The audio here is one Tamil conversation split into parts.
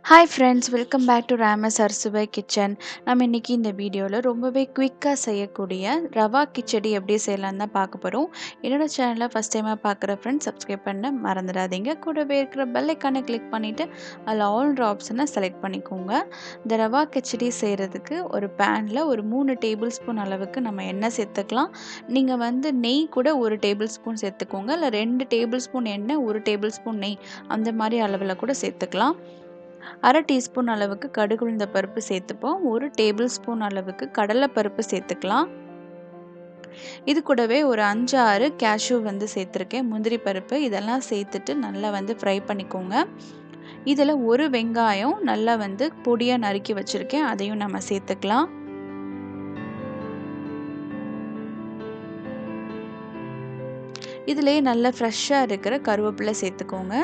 Hi friends, welcome back to Ramas Arusuvai kitchen. நம்ம இன்றைக்கி இந்த வீடியோவில் ரொம்பவே குயிக்காக செய்யக்கூடிய ரவா கிச்சடி எப்படி செய்யலான்னு தான் பார்க்க போகிறோம். என்னோடய சேனலை ஃபஸ்ட் டைமாக பார்க்குற ஃப்ரெண்ட்ஸ் சப்ஸ்கிரைப் பண்ண மறந்துடாதீங்க. கூடவே இருக்கிற பெல் ஐக்கானை கிளிக் பண்ணிவிட்டு அதில் ஆல்ன்ற ஆப்ஷனை செலக்ட் பண்ணிக்கோங்க. இந்த ரவா கிச்சடி செய்கிறதுக்கு ஒரு பேனில் ஒரு 3 டேபிள் ஸ்பூன் அளவுக்கு நம்ம எண்ணெய் சேர்த்துக்கலாம். நீங்கள் நெய் கூட 1 டேபிள் ஸ்பூன் சேர்த்துக்கோங்க, இல்லை 2 டேபிள் ஸ்பூன் எண்ணெய் 1 டேபிள் ஸ்பூன் நெய் அந்த மாதிரி அளவில் கூட சேர்த்துக்கலாம். அரை டீஸ்பூன் அளவுக்கு கடுகு உளுந்த பருப்பு சேர்த்துப்போம். 1 டேபிள் ஸ்பூன் அளவுக்கு கடலைப்பருப்பு சேர்த்துக்கலாம். இது கூடவே ஒரு 5-6 கேஷ்யூ சேர்த்துருக்கேன், முந்திரி பருப்பு. இதெல்லாம் சேர்த்துட்டு நல்லா ஃப்ரை பண்ணிக்கோங்க. இதில் ஒரு வெங்காயம் நல்லா பொடியாக நறுக்கி வச்சுருக்கேன், அதையும் நம்ம சேர்த்துக்கலாம். இதிலே நல்லா ஃப்ரெஷ்ஷாக இருக்கிற கருவேப்பிலை சேர்த்துக்கோங்க.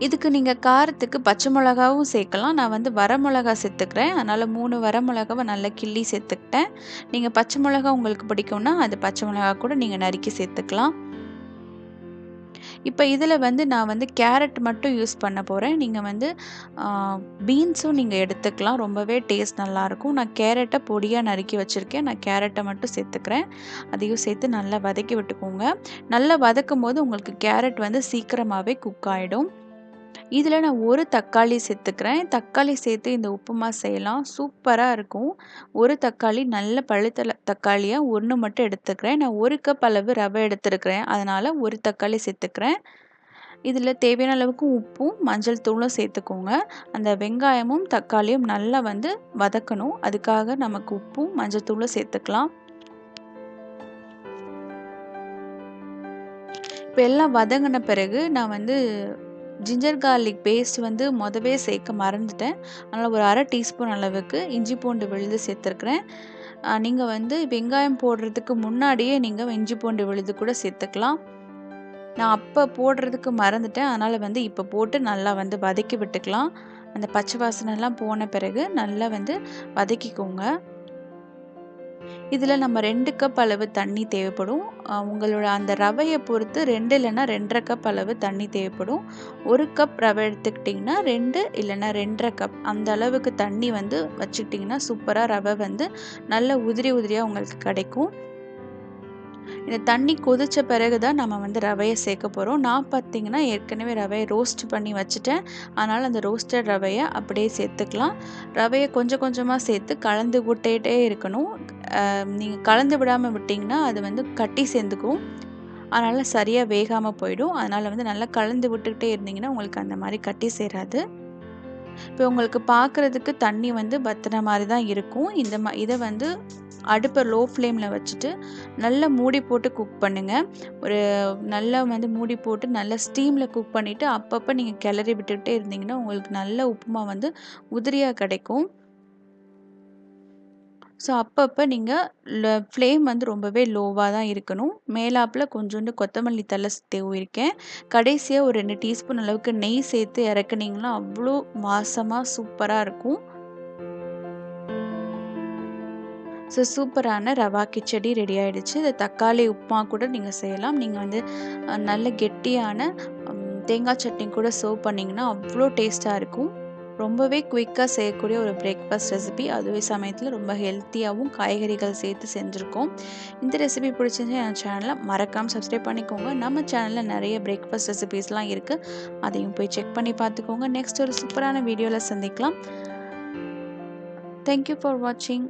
இதுக்கு நீங்கள் காரத்துக்கு பச்சை மிளகாவும் சேர்க்கலாம். நான் வரமிளகா சேர்த்துக்கிறேன், அதனால் 3 வரமிளகாவை நல்லா கிள்ளி சேர்த்துக்கிட்டேன். நீங்கள் பச்சை மிளகா உங்களுக்கு பிடிக்கும்னா அது பச்சை மிளகா கூட நீங்கள் நறுக்கி சேர்த்துக்கலாம். இப்போ இதில் நான் கேரட் மட்டும் யூஸ் பண்ண போகிறேன். நீங்கள் பீன்ஸும் நீங்கள் எடுத்துக்கலாம், ரொம்பவே டேஸ்ட் நல்லாயிருக்கும். நான் கேரட்டை பொடியாக நறுக்கி வச்சுருக்கேன், நான் கேரட்டை மட்டும் சேர்த்துக்கிறேன். அதையும் சேர்த்து நல்லா வதக்கி விட்டுக்கோங்க. நல்லா வதக்கும் போது உங்களுக்கு கேரட் சீக்கிரமாகவே குக் ஆகிடும். இதில் நான் ஒரு தக்காளி சேர்த்துக்கிறேன். தக்காளி சேர்த்து இந்த உப்புமா செய்யலாம், சூப்பராக இருக்கும். ஒரு தக்காளி நல்ல பழுத்த தக்காளியாக 1 மட்டும் எடுத்துக்கிறேன். நான் 1 கப் அளவு ரவை எடுத்துருக்கிறேன், அதனால் ஒரு தக்காளி சேர்த்துக்கிறேன். இதில் தேவையான அளவுக்கு உப்பும் மஞ்சள் தூளும் சேர்த்துக்கோங்க. அந்த வெங்காயமும் தக்காளியும் நல்லா வதக்கணும், அதுக்காக நமக்கு உப்பும் மஞ்சள் தூளும் சேர்த்துக்கலாம். இப்போ எல்லாம் வதங்கின பிறகு நான் ஜிஞ்சர் கார்லிக் பேஸ்ட் மொதவே சேர்க்க மறந்துட்டேன், அதனால் ஒரு அரை டீஸ்பூன் அளவுக்கு இஞ்சி பூண்டு விழுது சேர்த்துருக்குறேன். நீங்கள் வெங்காயம் போடுறதுக்கு முன்னாடியே நீங்கள் இஞ்சி பூண்டு விழுது கூட சேர்த்துக்கலாம். நான் அப்போ போடுறதுக்கு மறந்துட்டேன், அதனால் இப்போ போட்டு நல்லா வதக்கி விட்டுக்கலாம். அந்த பச்சை வாசனைலாம் போன பிறகு நல்லா வதக்கிக்கோங்க. இதில் நம்ம 2 கப் அளவு தண்ணி தேவைப்படும். உங்களோட அந்த ரவையை பொறுத்து 2 இல்லைன்னா 2.5 கப் அளவு தண்ணி தேவைப்படும். 1 கப் ரவை எடுத்துக்கிட்டிங்கன்னா 2 இல்லைன்னா 2.5 கப் அந்த அளவுக்கு தண்ணி வச்சுக்கிட்டிங்கன்னா சூப்பராக ரவை நல்ல உதிரி உதிரியாக உங்களுக்கு கிடைக்கும். இந்த தண்ணி கொதித்த பிறகு தான் நம்ம ரவையை சேர்க்க போகிறோம். நான் பார்த்திங்கன்னா ஏற்கனவே ரவையை ரோஸ்ட் பண்ணி வச்சுட்டேன், அதனால் அந்த ரோஸ்டட் ரவையை அப்படியே சேர்த்துக்கலாம். ரவையை கொஞ்சம் கொஞ்சமாக சேர்த்து கலந்து விட்டுட்டே இருக்கணும். நீங்கள் கலந்து விடாமல் விட்டிங்கன்னா அது கட்டி சேர்ந்துக்கும், அதனால் சரியாக வேகாமல் போயிடும். அதனால் நல்லா கலந்து விட்டுக்கிட்டே இருந்தீங்கன்னா உங்களுக்கு அந்த மாதிரி கட்டி சேராது. இப்போ உங்களுக்கு பார்க்குறதுக்கு தண்ணி வத்துன மாதிரி தான் இருக்கும். இதை அடுப்பை லோ ஃப்ளேமில் வச்சுட்டு நல்லா மூடி போட்டு குக் பண்ணுங்கள். ஒரு நல்லா மூடி போட்டு நல்லா ஸ்டீமில் குக் பண்ணிவிட்டு அப்பப்போ நீங்கள் கிளறி விட்டுக்கிட்டே இருந்தீங்கன்னா உங்களுக்கு நல்ல உப்புமா உதிரியாக கிடைக்கும். ஸோ அப்பப்போ நீங்கள் ஃப்ளேம் ரொம்பவே லோவாக தான் இருக்கணும். மேலாப்பில் கொஞ்சோண்டு கொத்தமல்லி தழை தூவிருக்கேன். கடைசியாக ஒரு 2 டீஸ்பூன் அளவுக்கு நெய் சேர்த்து இறக்குனீங்கன்னா அவ்வளோ வாசமாக சூப்பராக இருக்கும். ஸோ சூப்பரான ரவா கிச்சடி ரெடி ஆகிடுச்சு. இதை தக்காளி உப்புமா கூட நீங்கள் செய்யலாம். நீங்கள் நல்ல கெட்டியான தேங்காய் சட்னி கூட சர்வ் பண்ணிங்கன்னா அவ்வளோ டேஸ்ட்டாக இருக்கும். ரொம்பவே குயிக்காக செய்யக்கூடிய ஒரு பிரேக்ஃபாஸ்ட் ரெசிபி, அதுவே சமயத்தில் ரொம்ப ஹெல்த்தியாகவும் காய்கறிகள் சேர்த்து செஞ்சுருக்கோம். இந்த ரெசிபி பிடிச்சிருந்துச்சு என் சேனலை மறக்காமல் சப்ஸ்கிரைப் பண்ணிக்கோங்க. நம்ம சேனலில் நிறைய பிரேக்ஃபாஸ்ட் ரெசிபீஸ்லாம் இருக்குது, அதையும் போய் செக் பண்ணி பார்த்துக்கோங்க. நெக்ஸ்ட் ஒரு சூப்பரான வீடியோவில் சந்திக்கலாம். தேங்க்யூ ஃபார் வாட்சிங்.